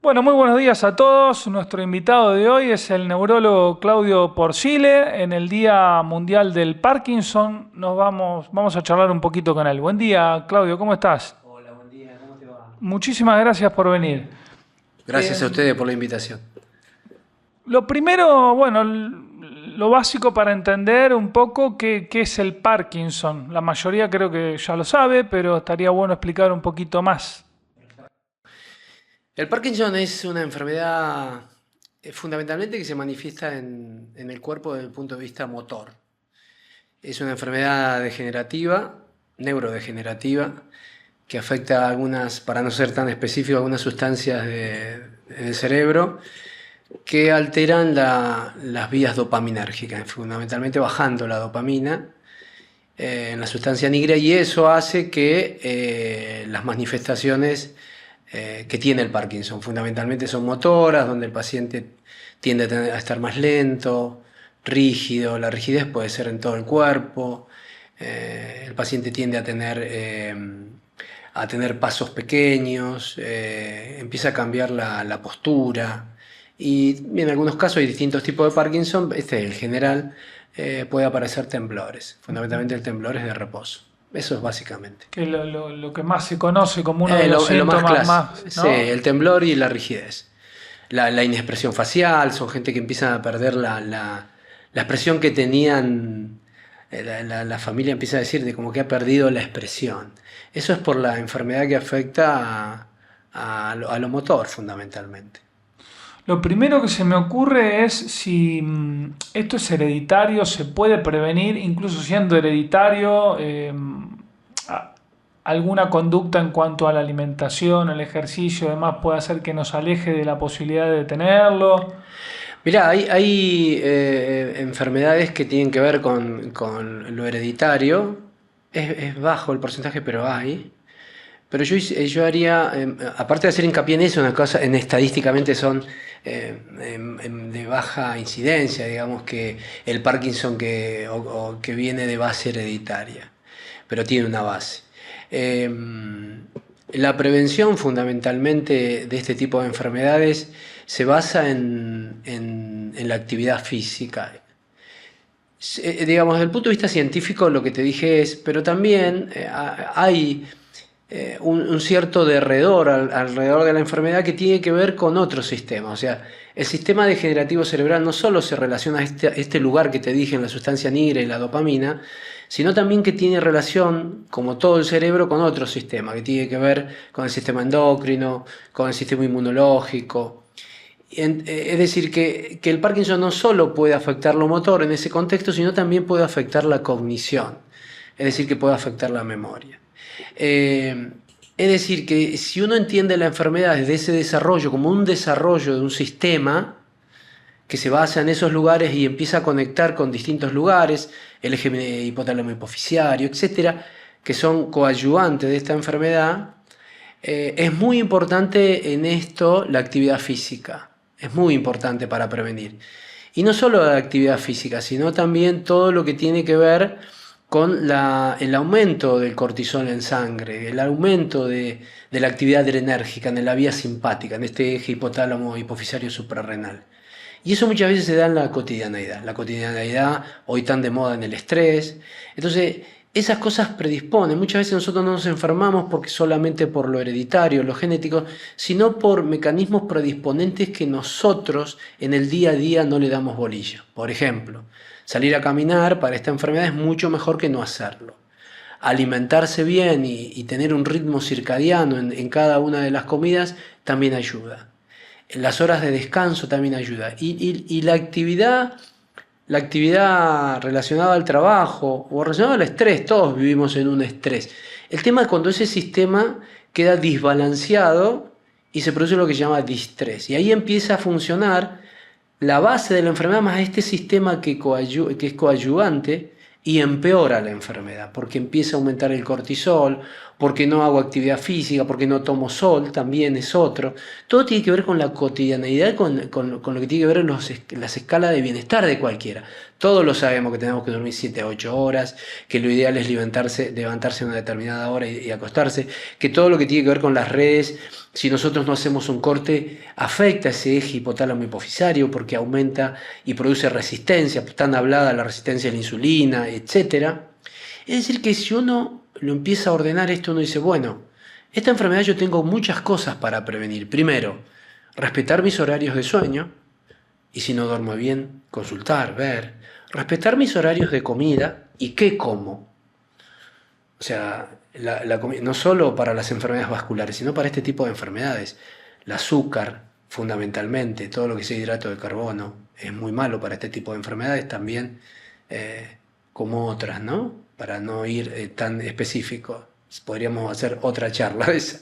Bueno, muy buenos días a todos. Nuestro invitado de hoy es el neurólogo Claudio Porcile. En el Día Mundial del Parkinson vamos a charlar un poquito con él. Buen día, Claudio, ¿cómo estás? Hola, buen día, ¿cómo te va? Muchísimas gracias por venir. Eh, Gracias a ustedes por la invitación. lo primero, bueno, lo básico para entender un poco qué es el Parkinson. La mayoría creo que ya lo sabe, pero estaría bueno explicar un poquito más. El Parkinson es una enfermedad fundamentalmente que se manifiesta en el cuerpo desde el punto de vista motor. Es una enfermedad degenerativa, neurodegenerativa, que afecta a algunas, para no ser tan específico, algunas sustancias del cerebro que alteran las vías dopaminérgicas, fundamentalmente bajando la dopamina en la sustancia negra, y eso hace que las manifestaciones que tiene el Parkinson fundamentalmente son motoras, donde el paciente tiende a estar más lento, rígido. La rigidez puede ser en todo el cuerpo. El paciente tiende a tener pasos pequeños, empieza a cambiar la postura. Y en algunos casos hay distintos tipos de Parkinson. Este es el general. Puede aparecer temblores. Fundamentalmente el temblor es de reposo. Eso es básicamente. Que lo que más se conoce como uno de los Lo más síntomas clásico. más, Sí, ¿no? el temblor y la rigidez. La inexpresión facial, son gente que empieza a perder la expresión que tenían. La familia empieza a decir de como que ha perdido la expresión. Eso es por la enfermedad que afecta a lo motor fundamentalmente. Lo primero que se me ocurre es si esto es hereditario, se puede prevenir, incluso siendo hereditario, a- alguna conducta en cuanto a la alimentación, el ejercicio, demás puede hacer que nos aleje de la posibilidad de tenerlo. Mirá, hay enfermedades que tienen que ver con lo hereditario. Es bajo el porcentaje, pero hay. Pero yo haría, aparte de hacer hincapié en eso, una cosa, estadísticamente son de baja incidencia, digamos que el Parkinson que viene de base hereditaria, pero tiene una base. Eh, la prevención fundamentalmente de este tipo de enfermedades se basa en la actividad física. Digamos, desde el punto de vista científico lo que te dije es, pero también hay un cierto derredor alrededor de la enfermedad que tiene que ver con otros sistemas. O sea, el sistema degenerativo cerebral no solo se relaciona a este lugar que te dije en la sustancia negra y la dopamina, sino también que tiene relación, como todo el cerebro, con otro sistema, que tiene que ver con el sistema endocrino, con el sistema inmunológico. Es decir, que el Parkinson no solo puede afectar lo motor en ese contexto, sino también puede afectar la cognición, es decir, que puede afectar la memoria. Es decir, que si uno entiende la enfermedad desde ese desarrollo como un desarrollo de un sistema que se basa en esos lugares y empieza a conectar con distintos lugares, el eje hipotálamo hipoficiario, etcétera, que son coadyuvantes de esta enfermedad, es muy importante en esto la actividad física. Es muy importante para prevenir. Y no solo la actividad física, sino también todo lo que tiene que ver con el aumento del cortisol en sangre, el aumento de la actividad adrenérgica en la vía simpática, en este eje hipotálamo hipoficiario suprarrenal. Y eso muchas veces se da en la cotidianeidad hoy tan de moda en el estrés. Entonces, esas cosas predisponen. Muchas veces nosotros no nos enfermamos porque solamente por lo hereditario, lo genético, sino por mecanismos predisponentes que nosotros en el día a día no le damos bolilla. Por ejemplo, salir a caminar para esta enfermedad es mucho mejor que no hacerlo. Alimentarse bien y tener un ritmo circadiano en cada una de las comidas también ayuda. Las horas de descanso también ayuda. Y la actividad relacionada al trabajo o relacionada al estrés, todos vivimos en un estrés. El tema es cuando ese sistema queda desbalanceado y se produce lo que se llama distrés. Y ahí empieza a funcionar la base de la enfermedad más este sistema que es coadyuvante y empeora la enfermedad, porque empieza a aumentar el cortisol, porque no hago actividad física, porque no tomo sol, también es otro. Todo tiene que ver con la cotidianeidad, con lo que tiene que ver las escalas de bienestar de cualquiera. Todos lo sabemos que tenemos que dormir 7 a 8 horas, que lo ideal es levantarse a una determinada hora y acostarse, que todo lo que tiene que ver con las redes, si nosotros no hacemos un corte, afecta ese eje hipotálamo hipofisario porque aumenta y produce resistencia, tan hablada la resistencia a la insulina, etc. Es decir, que si uno lo empieza a ordenar esto, uno dice, bueno, esta enfermedad yo tengo muchas cosas para prevenir. Primero, respetar mis horarios de sueño, y si no duermo bien, consultar, ver. Respetar mis horarios de comida y qué como. O sea, no solo para las enfermedades vasculares, sino para este tipo de enfermedades. El azúcar, fundamentalmente, todo lo que sea hidrato de carbono, es muy malo para este tipo de enfermedades también, como otras, ¿no? Para no ir tan específico. Podríamos hacer otra charla de esa.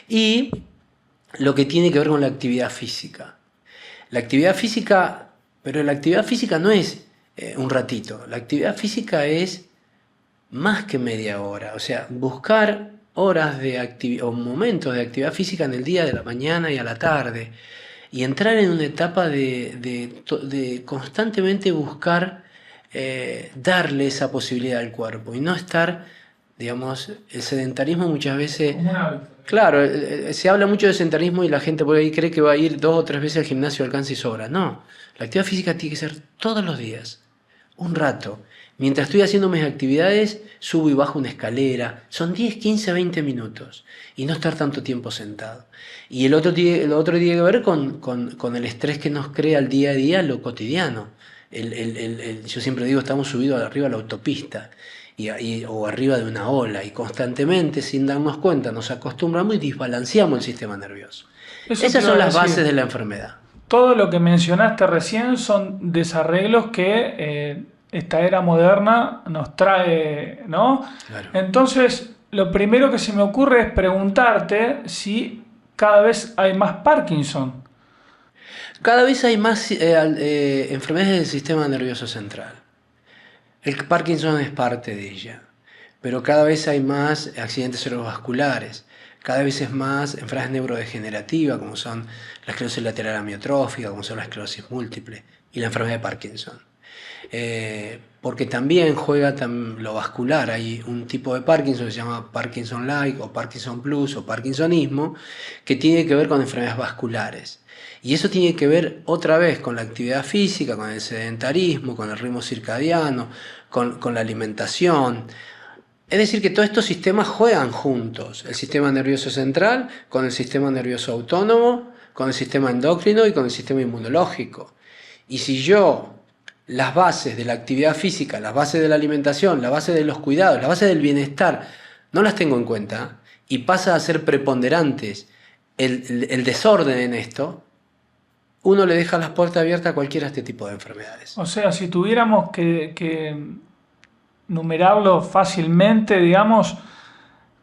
Y lo que tiene que ver con la actividad física. La actividad física, pero la actividad física no es un ratito. La actividad física es más que media hora. O sea, buscar horas o momentos de actividad física en el día, de la mañana y a la tarde. Y entrar en una etapa de constantemente buscar darle esa posibilidad al cuerpo y no estar, digamos, el sedentarismo muchas veces, claro, se habla mucho de sedentarismo y la gente por ahí cree que va a ir 2 o 3 veces al gimnasio, alcanza y sobra. No, la actividad física tiene que ser todos los días, un rato. Mientras estoy haciendo mis actividades, subo y bajo una escalera, son 10, 15, 20 minutos y no estar tanto tiempo sentado. Y lo otro tiene que ver con el estrés que nos crea el día a día, lo cotidiano. Yo siempre digo, estamos subidos arriba a la autopista o arriba de una ola y constantemente, sin darnos cuenta, nos acostumbramos y desbalanceamos el sistema nervioso. Esas son las bases de la enfermedad. Todo lo que mencionaste recién son desarreglos que esta era moderna nos trae, ¿no? Claro. Entonces, lo primero que se me ocurre es preguntarte si cada vez hay más Parkinson. Cada vez hay más enfermedades del sistema nervioso central. El Parkinson es parte de ella, pero cada vez hay más accidentes cerebrovasculares, cada vez es más enfermedades neurodegenerativas, como son la esclerosis lateral amiotrófica, como son la esclerosis múltiple y la enfermedad de Parkinson. Porque también juega lo vascular. Hay un tipo de Parkinson que se llama Parkinson-like o Parkinson Plus o Parkinsonismo, que tiene que ver con enfermedades vasculares. Y eso tiene que ver otra vez con la actividad física, con el sedentarismo, con el ritmo circadiano, con la alimentación. Es decir, que todos estos sistemas juegan juntos. El sistema nervioso central con el sistema nervioso autónomo, con el sistema endocrino y con el sistema inmunológico. Y si yo las bases de la actividad física, las bases de la alimentación, las bases de los cuidados, las bases del bienestar, no las tengo en cuenta y pasa a ser preponderantes el desorden en esto, uno le deja las puertas abiertas a cualquiera de este tipo de enfermedades. O sea, si tuviéramos que numerarlo fácilmente, digamos,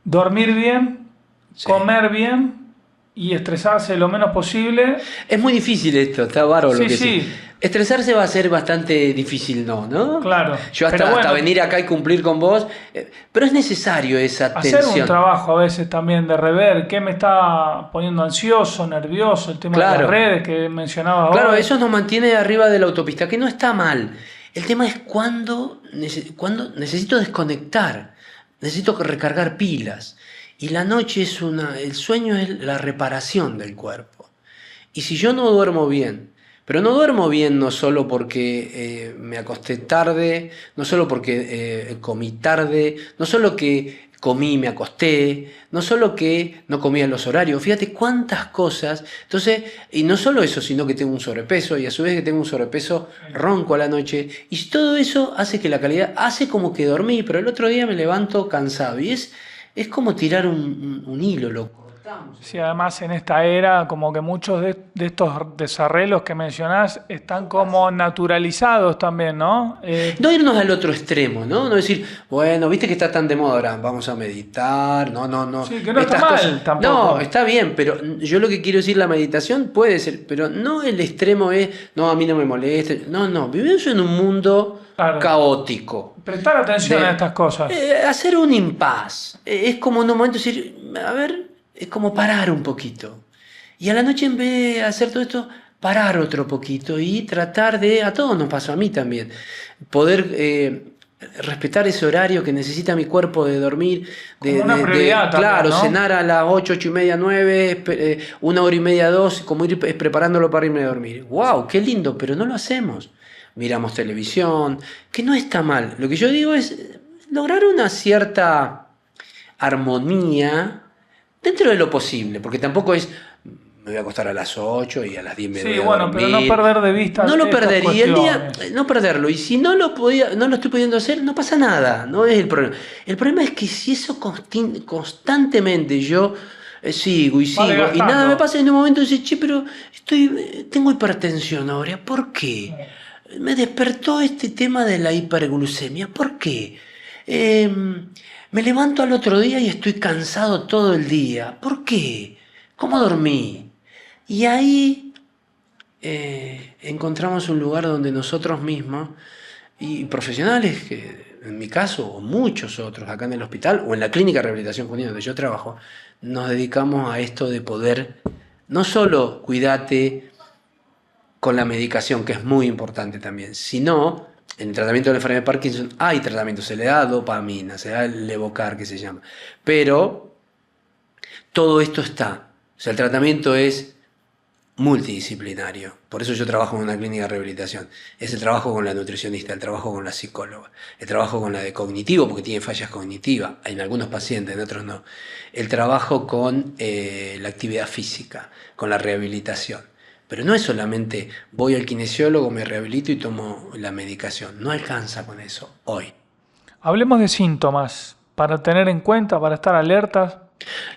dormir bien, sí, comer bien y estresarse lo menos posible. Es muy difícil esto, está bárbaro lo que sí. sí. Estresarse va a ser bastante difícil, ¿no? Claro. Yo hasta venir acá y cumplir con vos, pero es necesario esa tensión. Hacer un trabajo a veces también de rever qué me está poniendo ansioso, nervioso, el tema de las redes que mencionabas. Claro, eso nos mantiene arriba de la autopista, que no está mal. El tema es cuando necesito desconectar, necesito recargar pilas. Y la noche el sueño es la reparación del cuerpo. Y si yo no duermo bien, pero no duermo bien no solo porque me acosté tarde, no solo porque comí tarde, no solo que comí y me acosté, no solo que no comía en los horarios, fíjate cuántas cosas. Entonces, y no solo eso, sino que tengo un sobrepeso y a su vez que tengo un sobrepeso ronco a la noche. Y todo eso hace que la calidad, hace como que dormí, pero el otro día me levanto cansado. Y es como tirar un hilo, lo cortás Sí, además en esta era como que muchos de estos desarreglos que mencionás están como naturalizados también, ¿no? No irnos al otro extremo, ¿no? No decir, bueno, viste que está tan de moda ahora, vamos a meditar, no, no, no. Sí, que no está Estas cosas. mal No, tampoco. está bien, pero yo lo que quiero decir, la meditación puede ser, pero no el extremo es, no, a mí no me molesta. No, no, vivimos en un mundo Claro, caótico. prestar atención a De estas cosas. hacer un impas. Es como en un momento decir, a ver, es como parar un poquito. Y a la noche en vez de hacer todo esto, parar otro poquito y tratar de, a todos nos pasó, a mí también, poder respetar ese horario que necesita mi cuerpo de dormir, Como una prioridad también, claro, ¿no? cenar a las 8, 8:30, 9, una hora y media, dos, como ir preparándolo para irme a dormir. ¡Wow! ¡Qué lindo! Pero no lo hacemos. Miramos televisión, que no está mal. Lo que yo digo es lograr una cierta armonía dentro de lo posible, porque tampoco es me voy a acostar a las 8 y a las 10 me Sí, voy a bueno, pero no dormir. perder de vista No lo estas perder y el día cuestiones. no perderlo y si no lo podía, no lo estoy pudiendo hacer, no pasa nada, no es el problema. El problema es que si eso constantemente yo sigo y Va sigo y nada desgastando. me pasa en un momento dice, che, pero tengo hipertensión ahora, ¿por qué? Me despertó este tema de la hiperglucemia, ¿por qué? Me levanto al otro día y estoy cansado todo el día, ¿por qué? ¿Cómo dormí? Y ahí encontramos un lugar donde nosotros mismos y profesionales, que en mi caso, o muchos otros acá en el hospital o en la clínica de rehabilitación juvenil donde yo trabajo, nos dedicamos a esto de poder no solo cuidarte con la medicación, que es muy importante también, sino en el tratamiento de la enfermedad de Parkinson hay tratamiento, se le da dopamina, se da el Levocar que se llama, pero todo esto está, o sea, el tratamiento es multidisciplinario. Por eso yo trabajo en una clínica de rehabilitación. Es el trabajo con la nutricionista, el trabajo con la psicóloga, el trabajo con la de cognitivo, porque tiene fallas cognitivas, en algunos pacientes, en otros no. El trabajo con la actividad física, con la rehabilitación. Pero no es solamente voy al kinesiólogo, me rehabilito y tomo la medicación. No alcanza con eso hoy. Hablemos de síntomas para tener en cuenta, para estar alertas.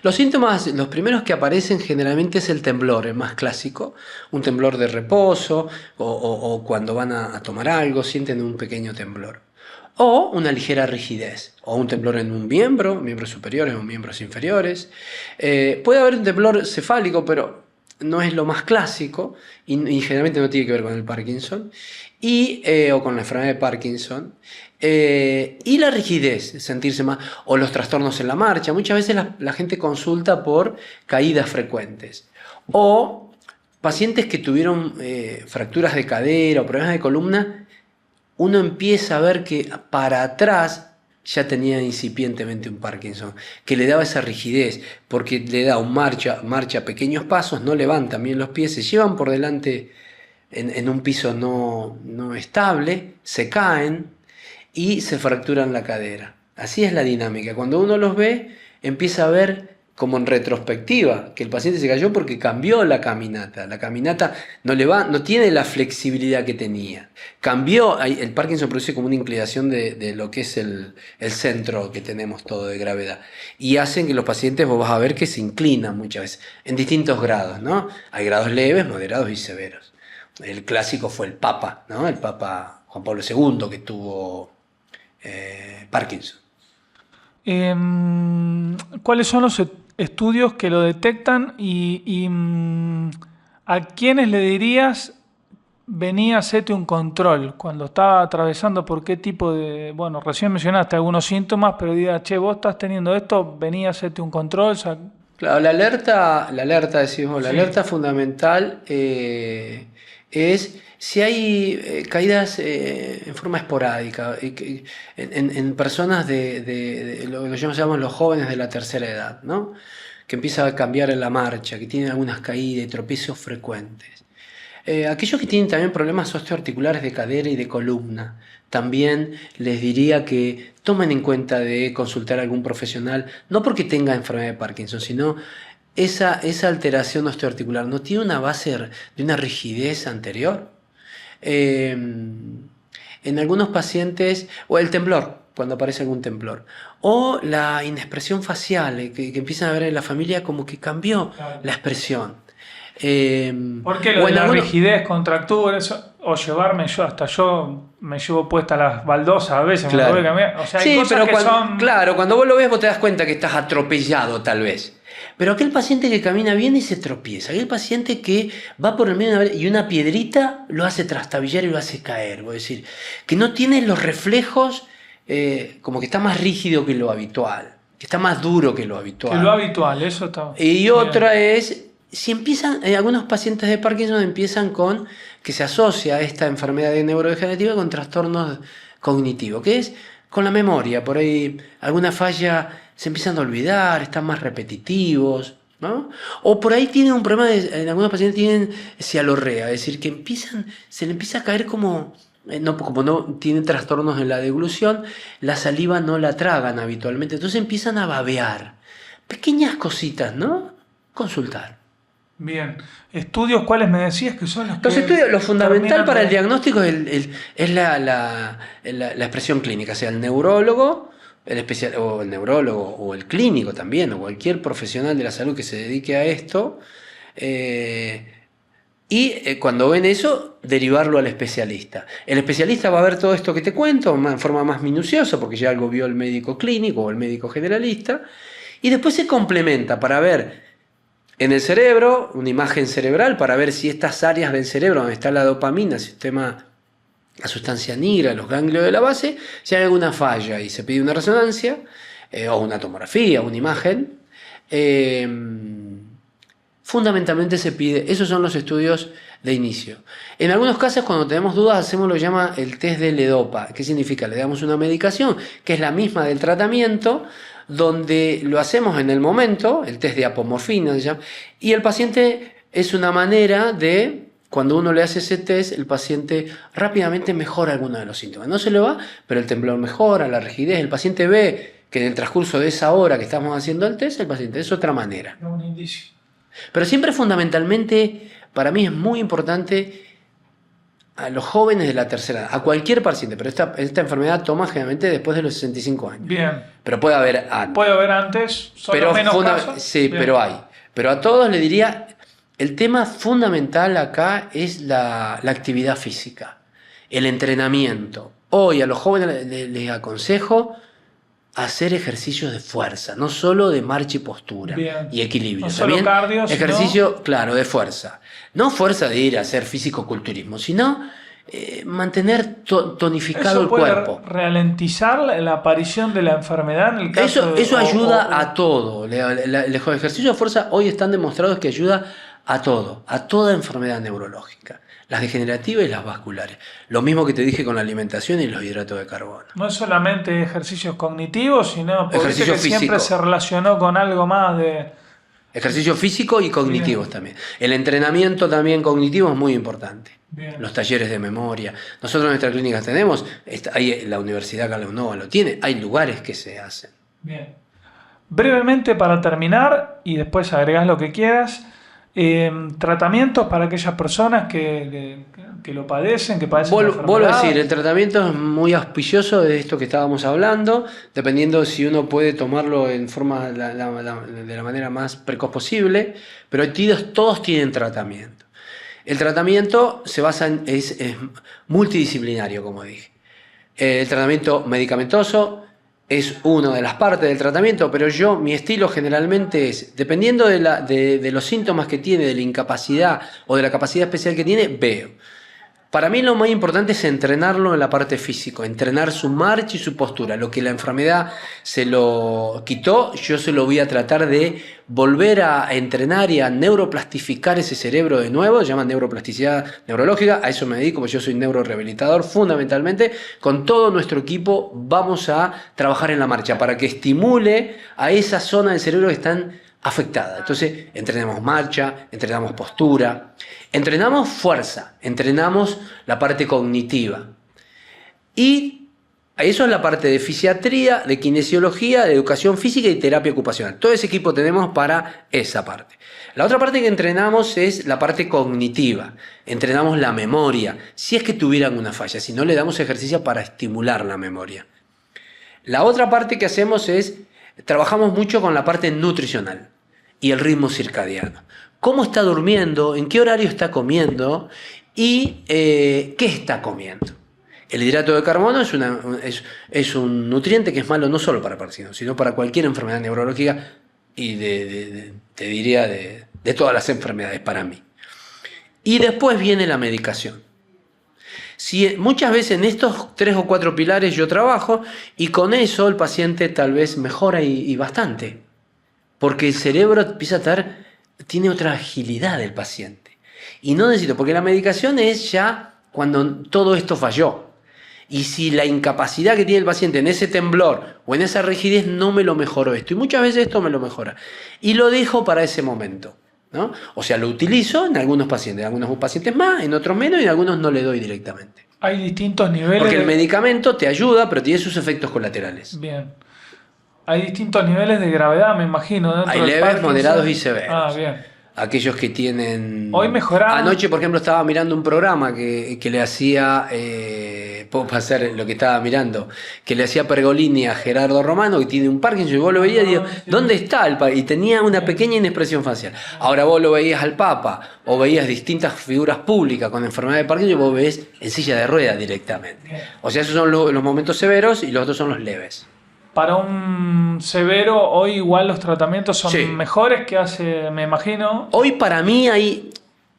Los síntomas, los primeros que aparecen generalmente es el temblor, el más clásico, un temblor de reposo o cuando van a tomar algo sienten un pequeño temblor. O una ligera rigidez, o un temblor en un miembro, miembros superiores o miembros inferiores. Puede haber un temblor cefálico, pero no es lo más clásico y generalmente no tiene que ver con el Parkinson o con la enfermedad de Parkinson. Y la rigidez, sentirse más, o los trastornos en la marcha. Muchas veces la gente consulta por caídas frecuentes. O pacientes que tuvieron fracturas de cadera o problemas de columna, uno empieza a ver que para atrás ya tenía incipientemente un Parkinson, que le daba esa rigidez, porque le da un marcha a pequeños pasos, no levantan bien los pies, se llevan por delante en un piso no estable, se caen y se fracturan la cadera. Así es la dinámica. Cuando uno los ve, empieza a ver como en retrospectiva que el paciente se cayó porque cambió la caminata. La caminata no tiene la flexibilidad que tenía. Cambió, el Parkinson produce como una inclinación de lo que es el centro que tenemos todo de gravedad. Y hacen que los pacientes, vos vas a ver que se inclinan muchas veces, en distintos grados, ¿no? Hay grados leves, moderados y severos. El clásico fue el Papa, ¿no? El Papa Juan Pablo II que tuvo Parkinson. ¿Cuáles son los estudios que lo detectan y a quiénes le dirías venía a hacerte un control cuando estaba atravesando por qué tipo de, bueno, recién mencionaste algunos síntomas, pero diga, che, vos estás teniendo esto, venía a hacerte un control? Claro, decimos, la Sí, alerta fundamental es si hay caídas en forma esporádica, en personas de lo que llamamos los jóvenes de la tercera edad, ¿no? Que empieza a cambiar en la marcha, que tienen algunas caídas y tropiezos frecuentes. Aquellos que tienen también problemas osteoarticulares de cadera y de columna, también les diría que tomen en cuenta de consultar a algún profesional, no porque tenga enfermedad de Parkinson, sino esa alteración osteoarticular no tiene una base de una rigidez anterior. En algunos pacientes, o el temblor. cuando aparece algún temblor. O la inexpresión facial, que empiezan a ver en la familia como que cambió Claro. la expresión. Porque lo O de en la algunos... rigidez, contracturas, o llevarme yo me llevo puestas las baldosas a veces, me tengo que Claro. cambiar. O sea, hay Sí, cosas pero que son. claro, cuando vos lo ves vos te das cuenta que estás atropellado tal vez. Pero aquel paciente que camina bien y se tropieza, aquel paciente que va por el medio y una piedrita lo hace trastabillar y lo hace caer, es decir, que no tiene los reflejos, como que está más rígido que lo habitual, que está más duro que lo Que lo habitual. habitual, eso está Y bien. otra es, si empiezan, algunos pacientes de Parkinson empiezan con, que se asocia a esta enfermedad neurodegenerativa con trastornos cognitivos, que es con la memoria, por ahí alguna falla se empiezan a olvidar, están más repetitivos, ¿no? O por ahí tienen un problema, en algunos pacientes tienen cialorrea, es decir, que se le empieza a caer como... No, como no tienen trastornos en la deglución, la saliva no la tragan habitualmente, entonces empiezan a babear. Pequeñas cositas, ¿no? Consultar. Bien. Estudios, ¿cuáles me decías que son los Los que estudios, lo fundamental terminan para el de. diagnóstico es la expresión clínica, sea el neurólogo, o el neurólogo, o el clínico también, o cualquier profesional de la salud que se dedique a esto. Cuando ven eso, derivarlo al especialista. El especialista va a ver todo esto que te cuento en forma más minuciosa, porque ya algo vio el médico clínico o el médico generalista, y después se complementa para ver en el cerebro, una imagen cerebral, para ver si estas áreas del cerebro donde está la dopamina, el sistema, la sustancia negra, los ganglios de la base, si hay alguna falla y se pide una resonancia, o una tomografía, una imagen. Fundamentalmente se pide, esos son los estudios de inicio. En algunos casos, cuando tenemos dudas, hacemos lo que llama el test de ledopa. ¿Qué significa? Le damos una medicación que es la misma del tratamiento, donde lo hacemos en el momento, el test de apomorfina se llama, y el paciente es una manera de, cuando uno le hace ese test, el paciente rápidamente mejora alguno de los síntomas. No se le va, pero el temblor mejora, la rigidez, el paciente ve que en el transcurso de esa hora que estamos haciendo el test, el paciente es otra manera. Un indicio. Pero siempre fundamentalmente, para mí es muy importante a los jóvenes de la tercera edad, a cualquier paciente, pero esta enfermedad toma generalmente después de los 65 años. Bien. Pero puede haber antes. Puede haber antes, son Pero los menos casos. sí, Bien. pero hay. Pero a todos le diría, el tema fundamental acá es la actividad física, el entrenamiento. Hoy a los jóvenes les aconsejo hacer ejercicios de fuerza, no solo de marcha y postura. Bien. Y equilibrio. No solo También cardio, sino. ejercicio, claro, de fuerza. No fuerza de ir a hacer físico-culturismo, sino mantener tonificado Eso el puede cuerpo. ralentizar la aparición de la enfermedad en el caso Eso ayuda o- a todo. El ejercicio de fuerza hoy están demostrados que ayuda a todo, a toda enfermedad neurológica, las degenerativas y las vasculares. Lo mismo que te dije con la alimentación y los hidratos de carbono. No es solamente ejercicios cognitivos, sino porque Ejercicio que siempre físico. se relacionó con algo más de. Ejercicio físico y cognitivos también. El entrenamiento también cognitivo es muy importante. Bien. Los talleres de memoria. Nosotros en nuestra clínica tenemos, hay la Universidad Carlos Nova lo tiene, hay lugares que se hacen. Bien. Brevemente para terminar, y después agregás lo que quieras, tratamientos para aquellas personas que lo padecen, que padecen la Vuelvo a enfermedad. decir, el tratamiento es muy auspicioso de esto que estábamos hablando, dependiendo si uno puede tomarlo en forma de la manera más precoz posible, pero todos tienen tratamiento. El tratamiento se basa es multidisciplinario, como dije. El tratamiento medicamentoso es una de las partes del tratamiento, pero mi estilo generalmente es, dependiendo de los síntomas que tiene, de la incapacidad o de la capacidad especial que tiene, veo. Para mí lo más importante es entrenarlo en la parte física, entrenar su marcha y su postura. Lo que la enfermedad se lo quitó, yo se lo voy a tratar de volver a entrenar y a neuroplastificar ese cerebro de nuevo, se llama neuroplasticidad neurológica, a eso me dedico, porque yo soy neurorehabilitador fundamentalmente. Con todo nuestro equipo vamos a trabajar en la marcha para que estimule a esa zona del cerebro que están afectada. Entonces, entrenamos marcha, entrenamos postura, entrenamos fuerza, entrenamos la parte cognitiva. Y eso es la parte de fisiatría, de kinesiología, de educación física y terapia ocupacional. Todo ese equipo tenemos para esa parte. La otra parte que entrenamos es la parte cognitiva. Entrenamos la memoria, si es que tuvieran una falla, si no le damos ejercicio para estimular la memoria. La otra parte que hacemos trabajamos mucho con la parte nutricional y el ritmo circadiano. ¿Cómo está durmiendo? ¿En qué horario está comiendo? ¿Y qué está comiendo? El hidrato de carbono es un nutriente que es malo no solo para Parkinson, sino para cualquier enfermedad neurológica y te diría de todas las enfermedades para mí. Y después viene la medicación. Muchas veces en estos 3 o 4 pilares yo trabajo y con eso el paciente tal vez mejora y bastante. Porque el cerebro tiene otra agilidad del paciente. Y no necesito, porque la medicación es ya cuando todo esto falló. Y si la incapacidad que tiene el paciente en ese temblor o en esa rigidez no me lo mejoró esto, y muchas veces esto me lo mejora, y lo dejo para ese momento, ¿no? O sea, lo utilizo en algunos pacientes más, en otros menos, y en algunos no le doy directamente. Hay distintos niveles. Porque el medicamento te ayuda, pero tiene sus efectos colaterales. Bien. Hay distintos niveles de gravedad, me imagino. Dentro Hay del leves, Parkinson. moderados y severos. Ah, bien. Aquellos que tienen... Hoy mejoraron. Anoche, por ejemplo, estaba mirando un programa que le hacía... puedo pasar lo que estaba mirando. Que le hacía Pergolini a Gerardo Romano, que tiene un Parkinson, y vos lo veías y digo, ¿dónde está el Parkinson? Y tenía una pequeña inexpresión facial. Ahora vos lo veías al Papa, o veías distintas figuras públicas con enfermedad de Parkinson, y vos ves en silla de ruedas directamente. O sea, esos son los momentos severos y los otros son los leves. Para un severo, hoy igual los tratamientos son Sí. mejores que hace, me imagino. Hoy para mí hay,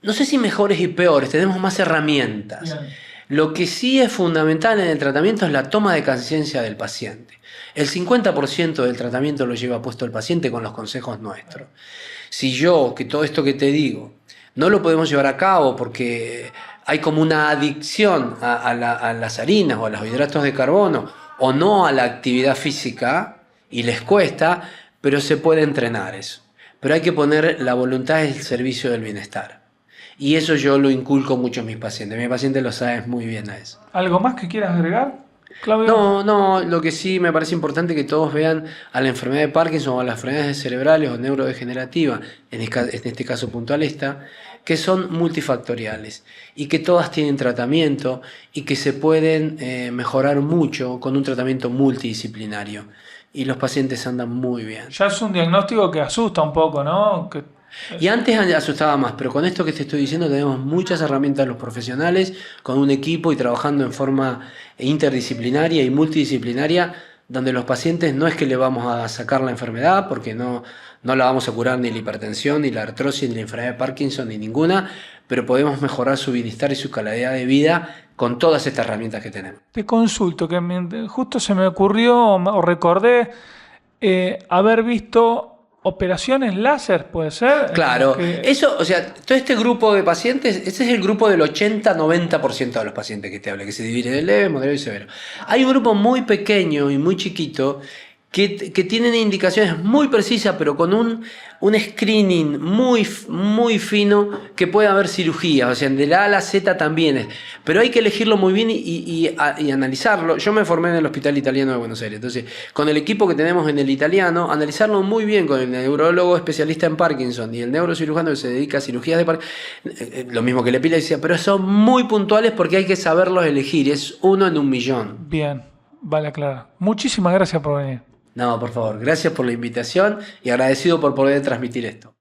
no sé si mejores y peores, tenemos más herramientas. Bien. Lo que sí es fundamental en el tratamiento es la toma de conciencia del paciente. El 50% del tratamiento lo lleva puesto el paciente con los consejos nuestros. Si yo, que todo esto que te digo, no lo podemos llevar a cabo porque hay como una adicción a las harinas o a los hidratos de carbono, o no a la actividad física, y les cuesta, pero se puede entrenar eso. Pero hay que poner la voluntad al servicio del bienestar. Y eso yo lo inculco mucho a mis pacientes. Mis pacientes lo saben muy bien a eso. ¿Algo más que quieras agregar, Claudio? No, lo que sí me parece importante que todos vean a la enfermedad de Parkinson o a las enfermedades cerebrales o neurodegenerativas, en este caso puntual que son multifactoriales y que todas tienen tratamiento y que se pueden mejorar mucho con un tratamiento multidisciplinario. Y los pacientes andan muy bien. Ya es un diagnóstico que asusta un poco, ¿no? Y antes asustaba más, pero con esto que te estoy diciendo tenemos muchas herramientas los profesionales, con un equipo y trabajando en forma interdisciplinaria y multidisciplinaria, donde los pacientes no es que le vamos a sacar la enfermedad, porque no la vamos a curar ni la hipertensión, ni la artrosis, ni la enfermedad de Parkinson, ni ninguna, pero podemos mejorar su bienestar y su calidad de vida con todas estas herramientas que tenemos. Te consulto, que justo se me ocurrió o recordé haber visto operaciones láser, ¿puede ser? Claro, eso, o sea, todo este grupo de pacientes, este es el grupo del 80-90% de los pacientes que te hablo, que se divide en leve, moderado y severo. Hay un grupo muy pequeño y muy chiquito que tienen indicaciones muy precisas, pero con un screening muy fino, que puede haber cirugía, o sea, de la A a la Z también. Pero hay que elegirlo muy bien y analizarlo. Yo me formé en el Hospital Italiano de Buenos Aires, entonces, con el equipo que tenemos en el italiano, analizarlo muy bien con el neurólogo especialista en Parkinson y el neurocirujano que se dedica a cirugías de Parkinson, lo mismo que la epilepsia, pero son muy puntuales porque hay que saberlos elegir, es 1 en 1.000.000. Bien, vale aclarar. Muchísimas gracias por venir. No, por favor, gracias por la invitación y agradecido por poder transmitir esto.